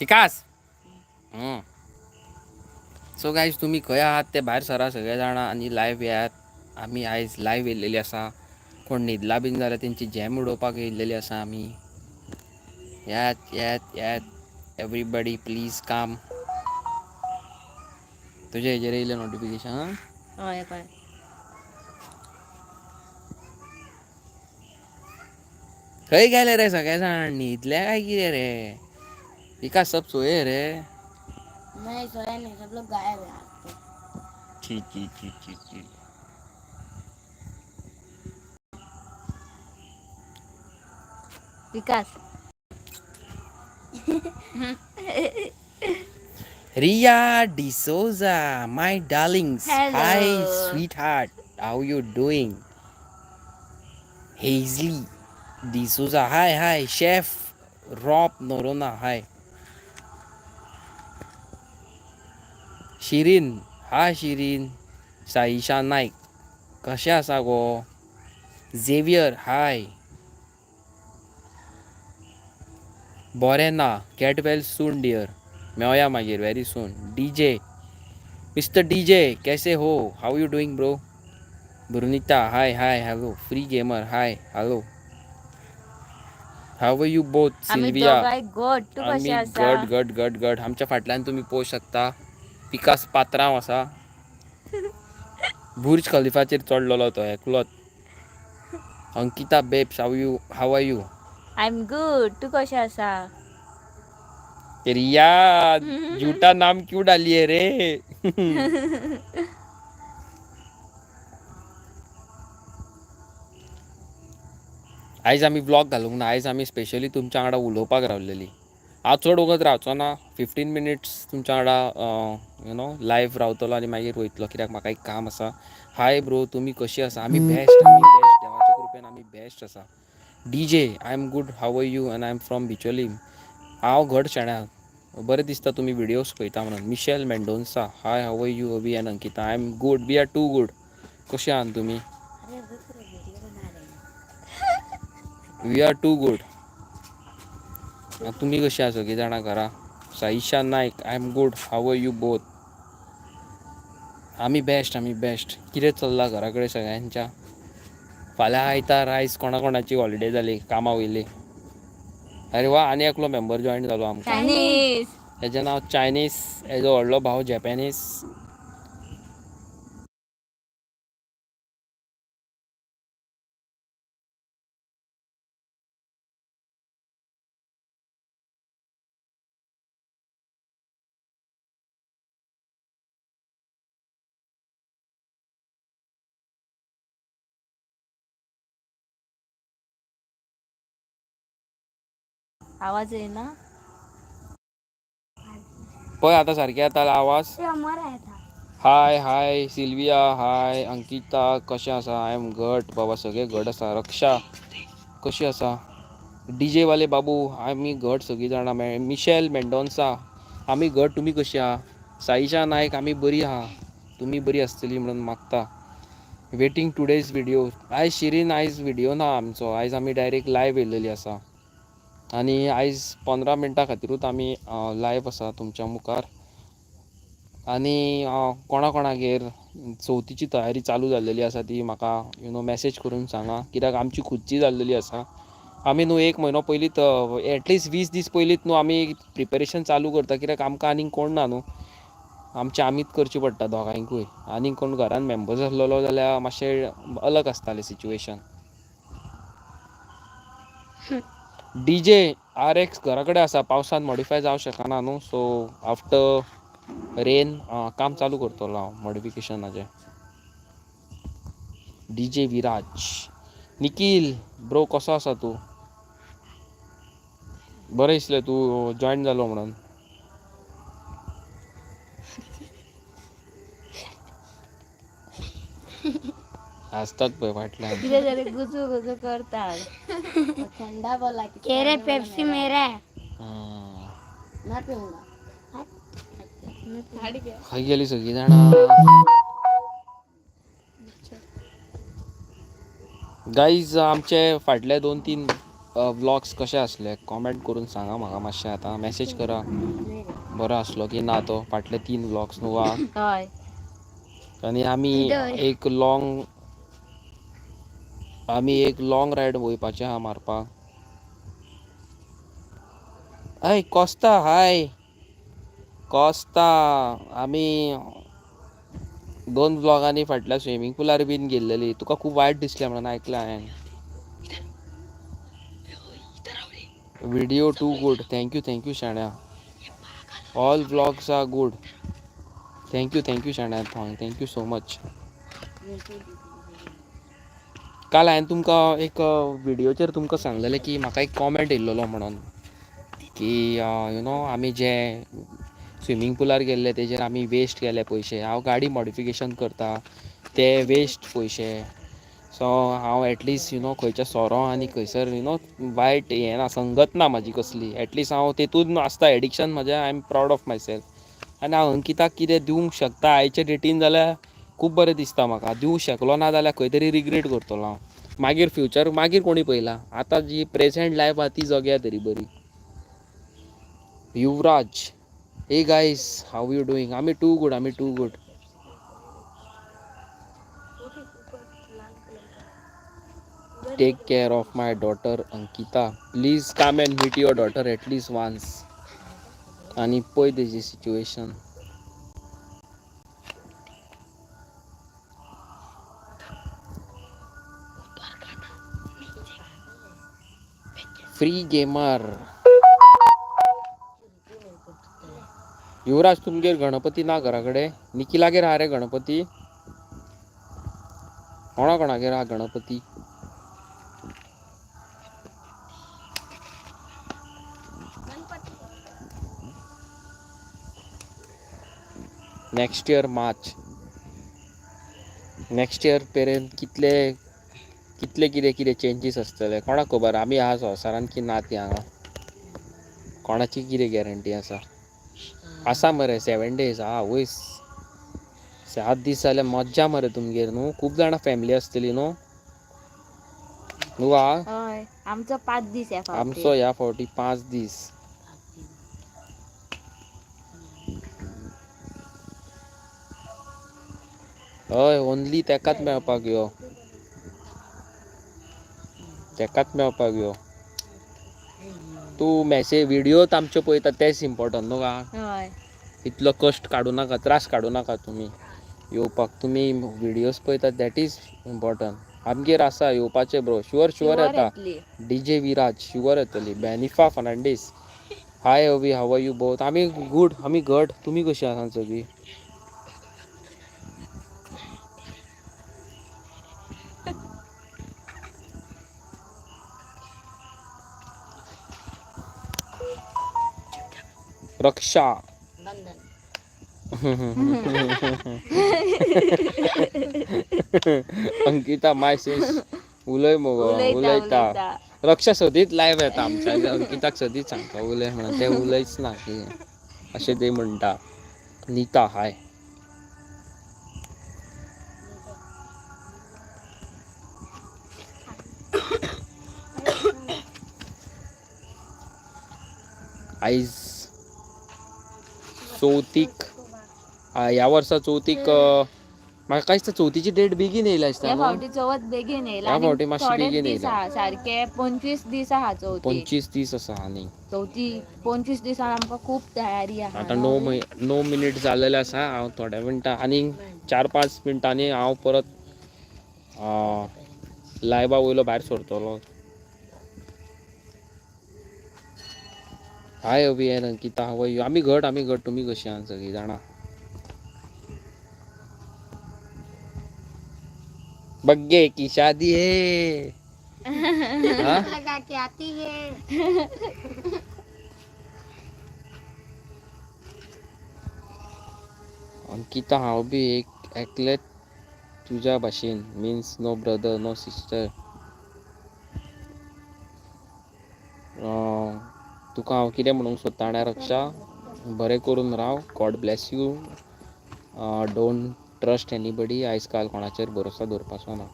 विकास so guys तुम्ही खंय आहात ते भायर सरा सगळे जाणां आणि लायव्ह येयात. आमी आयज लायव्ह येयल्लेली आसा. कोण न्हिदला बीन जाल्यार तेंची झेम उडोवपाक येयल्लेली आसा आमी. येयात येयात येयात एवरीबडी प्लीज कम. तुज्या हेजेर येयलें नोटिफिकेशन? हय पळय. खंय गेले रे सगळे जाण न्हिदले काय कितें रे? विकास सब सोये है रे. नहीं सोया नहीं, सब लोग गायब है आज तो. छी छी छी छी छी. विकास. Ria D'Souza, my darlings. Hi, Hello. sweetheart. How you doing? Hazley D'Souza, hi, hi. Chef Rob Norona, hi. Shirin, hi Shirin. Saisha Naik, कशें आसा गो? Xavier, hi. Borena, get well soon, dear. मेवया मागीर very soon. DJ, Mr. DJ, कैसे हो? How you doing, bro? Brunita, hi, hi, hello. Free gamer, hi, hello. How are you both? आम्ही Sylvia, दोघांय गोड. तू कशी आम्ही आसा? गट गट गट गट. आमच्या फाटल्यान तुम्ही पळोवंक शकता विकास पात्रांव आसा. बुर्ज खलिफाचेर चडलेलो तो एकलोच. Ankita babes, how are you? I am good. तू कशी आसा? रिया, झूठा नाम क्यों डालिए रे? आयज आमी ब्लॉग घालूंक ना. आयज आमी स्पेशली तुमच्या वांगडा उलोवपाक रावलेली. हांव चड वगत रावचो ना. 15 मिनिट्स तुमच्या वांगडा लायव्ह रावतलो आनी मागीर वयतलो कित्याक म्हाका एक काम आसा. हाय ब्रो, तुमी कशी आसा? आमी बेस्ट देवाच्या कृपेन आमी बेस्ट आसा. DJ, I am good. How are you? And I am from Bicholim. हांव घट शेण्या. बरें दिसता तुमी विडियोज पळयता म्हणून. Michelle Mendonca, hi, how are you? Avi and Ankita, I am good. We are too good. कशी आहात तुमी? We are too good. तुमी कशी आसा सगळीं जाणां घरा? Saisha Naik, I am good. How are you both? आमी बेस्ट. कितें चल्लां घरा कडेन सगळ्यांच्या? फाल्यां आयतार, आयज कोणा कोणाची हॉलिडे जाली कामा वयली. अरे वा, आनी एकलो मेंबर जॉयन जालो आमकां. चायनीज. हेजें नांव चायनीज, हेजो व्हडलो भाव जॅपनीज. आवाज येईना? पळय आतां सारकें येता आवाज? हाय हाय सिल्विया, हाय अंकिता, कशें आसा? आय एम घट बाबा, सगळे घट आसा. रक्षा कशी आसा? DJ वाले बाबू, आमी घट सगळीं जाणां. मिशेल मेंडोन्सा, आमी घट. तुमी कशी आहा? साईशा नायक, आमी बरी आहा. तुमी बरी आसतली म्हणून मागता. Waiting today's video. आयज शिरीन, आयज व्हिडिओ ना आमचो. आयज आमी डायरेक्ट लायव्ह येयल्लेली आसा. आनी आयज 15 मिनटां खातीरूच आमी लायव्ह आसा तुमच्या मुखार. आनी कोणा कोणागेर चवथीची तयारी चालू जाल्लेली आसा ती म्हाका मॅसेज करून सांगा, कित्याक आमची खुदची जाल्लेली आसा. आमी न्हू 1 म्हयनो पयलींच, एटलिस्ट 20 दीस पयलींच न्हू आमी प्रिपेरेशन चालू करता. कित्याक आमकां आनीक कोण ना न्हू. आमचें आमीच करचें पडटा दोगांयकूय. आनीक कोण घरान मेंबर्स आसलेलो जाल्यार मातशें अलग आसतालें सिच्युएशन. DJ RX घरा कडेन आसा. पावसान मॉडिफाय जावंक शकना न्हू, सो आफ्टर रेन काम चालू करतलो हांव मॉडिफिकेशनाचें. DJ विराज. निखील ब्रो, कसो आसा तूं? बरें दिसलें तूं जॉयन जालो म्हणून. हसतात पळय फाटल्यान. कितें तरी गुजू गुजू करतात. ठंडा बोला. ये रे पेप्सी मेरा है. मैं पीऊंगा. खंय गेलीं सगळीं जाणां? गाईज, आमचे फाटले 2-3 व्लॉग्स कशे असले कॉमेंट करून सांगा म्हाका मातशें आतां मॅसेज करा बरो आसलो की ना तो फाटले 3 व्लॉग्स न्हू वा हय आनी आमी एक लॉंग रायड वयपाचें आहा मारपाक हय कोस्ता हाय कोस्ता आमी 2 व्लॉगांनी फाटल्या स्विमींग पुलार बीन गेल्लेली तुका खूब वायट दिसलें म्हणून आयकलां हांवें व्हिडिओ टू गुड थँक्यू शाण्या all vlogs are good thank you शाण्या थँक्यू सो मच काल हांवें तुमकां एक व्हिडिओचेर तुमकां सांगलेलें की म्हाका एक कॉमेंट येयल्लो म्हणून की यू नो आमी जे स्विमींग पुलार गेल्ले तेजेर आमी वेस्ट केले पयशे हांव गाडी मॉडिफिकेशन करता ते वेस्ट पयशे सो हांव एटलिस्ट यू नो खंयच्या सोरो आनी खंयसर यू नो वायट हें ना संगत ना म्हाजी कसली एटलिस्ट हांव तेतून आसता एडिक्शन म्हजें I am proud of myself आनी हांव अंकिताक कितें दिवंक शकता आयचे डेटीन जाल्यार खूब बरें दिसता म्हाका दिवंक शकलो ना जाल्यार खंय तरी रिग्रेट करतलो हांव मागीर फ्युचर मागीर कोणी पयला आतां जी प्रेझेंट लायफ आहा ती जगया तरी बरी युवराज हे गायज हाव यू डुईंग आमी too good take care of my daughter Ankita please come and meet your daughter at least once आनी पळय तेजी सिच्युएशन फ्री गेमर युवराज तुमगेर गणपती ना घरा कडेन निखिलागेर हा रे गणपती कोणागेर हा Ganpati next year March next year पर्यंत कितले कितें चेंजीस आसतले कोणाक खबर आमी आहा संवसारान की ना ती हांगा कोणाची कितें गॅरंटी आसा मरे 7 days वयस 7 दीस जाल्यार मज्जा मरे तुमगेर न्हू खूब जाणां फॅमिली आसतली न्हू हय आमचो 5 दीस आमचो ह्या फावटी 5 दीस हय ओन्ली तेकाच मेळपाक यो तूं मॅसेज व्हिडिओत आमच्यो पळयता तेच इम्पॉर्टंट न्हू हय इतलो कश्ट काडूं नाका त्रास काडूं नाका तुमी येवपाक तुमी व्हिडियोज पळयतात दॅट इज इम्पॉर्टंट आमगेर आसा येवपाचें ब्रो शुअर येता DJ विराज शुअर येतली बेनिफा फर्नांडीस हाय अवी हाव आर यू बोथ आमी गूड आमी घट तुमी कशीं आसा सगळीं रक्षा अंकिता माय सेस उलय मगो उलयता रक्षा सदींच लायव्ह येता आमच्या अंकिताक सदींच सांगता उलय म्हणून ते उलयच ना अशें ते म्हणटा नीता हाय आयज चवथीक ह्या वर्सा चवथीक म्हाका दिसता चवथीची डेट बेगीन येयला दिसता ह्या फावटी चवथ बेगीन येयला ह्या फावटी मातशी बेगीन येयला सारखे 25 दीस आहा चवथी 25 दीस आसा आनी चवथी 25 दिसान आमकां खूब तयारी आहा आतां 9 मिनीट जाल्लेले आसा हांव थोड्या मिनटां आनी 4-5 मिनटांनी हांव परत लायव्हा वयलो भायर सरतलो hi Avi and Ankita how are you आमी घट तुमी कशीं आहा सगळीं जाणां बग्गे की शादी है लगा के आती है अंकिता हांव बी एकलें तुज्या भाशेन means no brother no sister तुका हांव कितें म्हणूंक सोदता जाणा रक्षा बरें करून राव God bless you don't trust anybody आयज काल कोणाचेर भरोसा दवरपाचो ना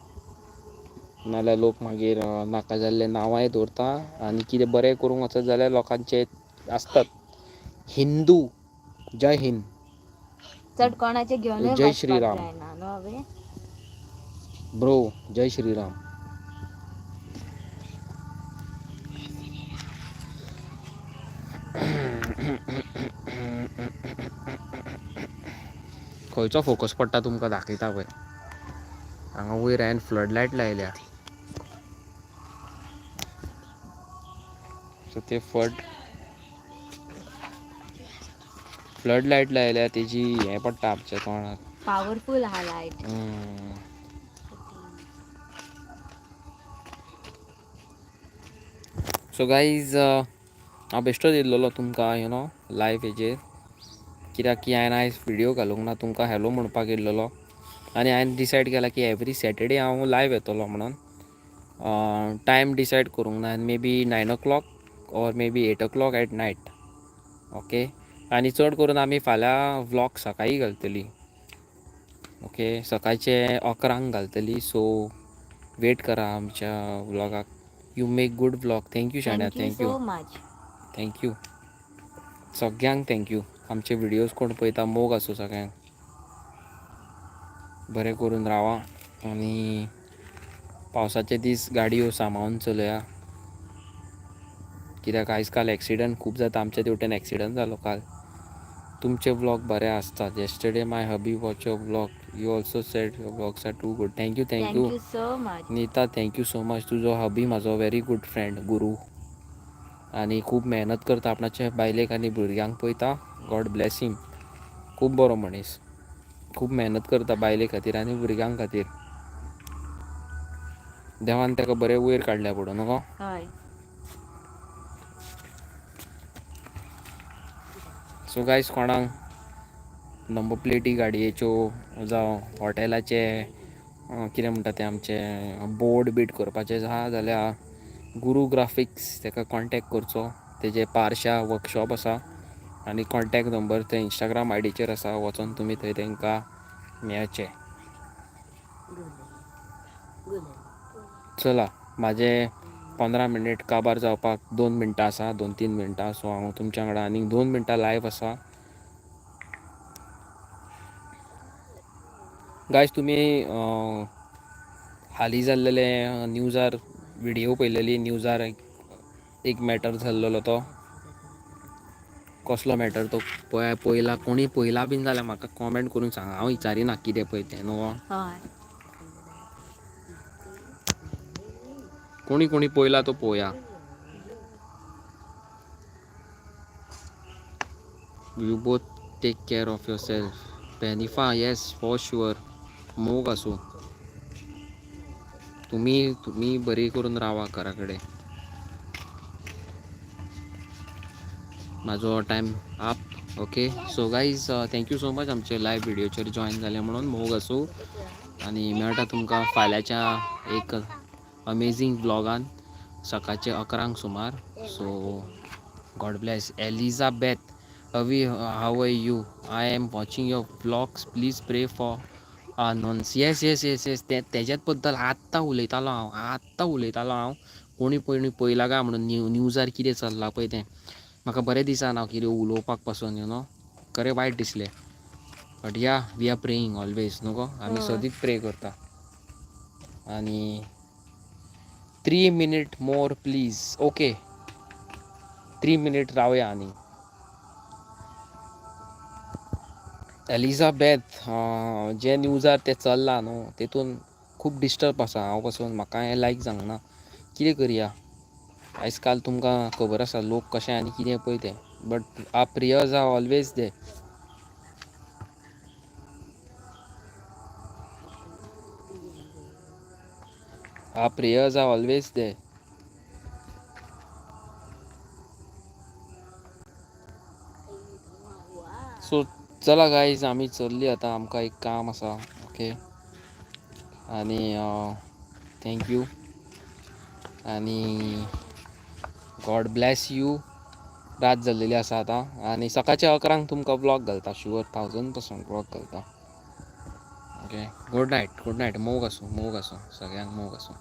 नाल्यार लोक मागीर नाका जाल्ले नांवांय दवरता आनी कितें बरें करूंक वचत जाल्यार लोकांचे आसतात. हिंदू जय हिंद. चड कोणाचे घेवनूय जय वचपाक श्रीराम जायना न्हू हांवें. ब्रो. जय श्रीराम. खंयचो फोकस पडटा तुमकां दाखयता पळय. हांगा वयर हांवें फ्लड लायट लायल्या. सो ते फ्लड लायट लायल्या तेजी हें पडटा आमच्या तोंडाक. पावरफूल आहा लायट. सो गायज हांव बेश्टो येयल्लो तुमकां लायव्ह हेजेर, कित्याक की हांवें आयज व्हिडियो घालूंक ना, तुमकां हॅलो म्हणपाक येयल्लो. आनी हांवें डिसायड केला की एवरी सॅटर्डे हांव लायव्ह येतलो म्हणून. टायम डिसायड करूंक ना, maybe 9 o'clock or maybe 8 o'clock at night. Okay. आनी चड करून आमी फाल्यां व्लॉग सकाळीं घालतलीं. ओके. सकाळचे 11 घालतलीं. सो वेट करा आमच्या व्लॉगाक. You make good vlog. Thank you शाण्या. Thank you so much. थँक्यू सगळ्यांक थँक्यू. आमचे व्हिडियोज कोण पळयता मोग आसूं सगळ्यांक. बरें करून रावा आनी पावसाचे दीस गाडयो सांबाळून चलया. कित्याक आयज काल एक्सिडंट खूब जाता. आमच्या तेवटेन एक्सिडंट जालो काल. तुमचे व्लॉग बरे आसतात. Yesterday my hubby watch your vlog. You also said your vlogs are too good. Thank you thank you so much. Nita. Thank you so much. तुजो हबी म्हाजो व्हेरी गूड फ्रेंड गुरू. आनी खूब मेहनत करता आपणाचे बायलेक आनी भुरग्यांक पळयता. गॉड ब्लेस हिम. खूब बरो मनीस. खूब मेहनत करता बायले खातीर आनी भुरग्यां खातीर. देवान ताका बरें वयर काडल्या पुरो न्हू गो. हय. सो गायज कोणाक नंबर प्लेटी गाडयेच्यो जावं हॉटेलाचे कितें म्हणटा तें आमचें बोर्ड बीट करपाचें आहा जाल्यार गुरू ग्राफिक्स ताका कॉन्टेक्ट करचो. तेजे पार्शा वर्कशॉप आसा आनी कॉन्टेक्ट नंबर ते इंस्टाग्राम आयडीचेर आसा. वचोन तुमी थंय तांकां मेळचें. चला म्हाजे 15 मिनीट काबार जावपाक 2 मिनटां आसा. 2-3 मिनटां. सो हांव तुमच्या वांगडा आनीक 2 मिनटां लायव्ह आसा. गायज तुमी हालीं जाल्लेले न्यूजार व्हिडियो पळयलेली. न्यूजार एक मॅटर जाल्लो तो. कसलो मॅटर तो पळयला कोणी पळयला बीन जाल्यार म्हाका कॉमेंट करून सांगा. हांव विचारिना कितें पळय तें न्हू. हय. कोणी कोणी पळयला तो पळोवया. You both take care of yourself. पेनिफा येस फॉर शुअर. मोग आसूं. तुमी बरी करून रावा घरा कडेन. म्हाजो टायम आप. Okay. So guys thank you so much आमचे लायव्ह व्हिडियोचेर जॉयन जाले म्हणून. मोग आसूं. आनी मेळटा तुमकां फाल्यांच्या एक अमेझींग व्लॉगान सकाळचे 11 सुमार. So God bless. एलिझाबेथ अवी how are you. I am watching your vlogs. Please pray for nuns. Yes yes yes yes तेज्याच बद्दल आत्तां उलयतालो हांव. कोणी पळयला काय म्हणून न्यूजार कितें चल्लां पळय तें. म्हाका बरें दिसना कितें उलोवपाक पासून खरें वायट दिसलें. बट या वी आर प्रेयींग ऑलवेज न्हू गो. आमी सदींच प्रे करता. आनी 3 minute more please. Okay 3 minute रावया आनी. एलिझाबेथ जे न्यूजार तें चल्लां न्हू तेतून खूब डिस्टर्ब आसा. हांव पासून म्हाका हें लायक जावंक ना. कितें करया. आयज काल तुमकां खबर आसा लोक कशें आनी कितें पळय तें. But our prayers are always there. Our prayers are always there. So चला गायज आमी चल्ली आतां. आमकां एक काम आसा. ओके. आनी थँक्यू आनी गॉड ब्लेस यू. रात जाल्लेली आसा आतां आनी सकाळच्या 11 तुमकां व्लॉग घालता. शुअर 1000% व्लॉग घालता. ओके. Good night. मोग आसूं सगळ्यांक मोग आसूं.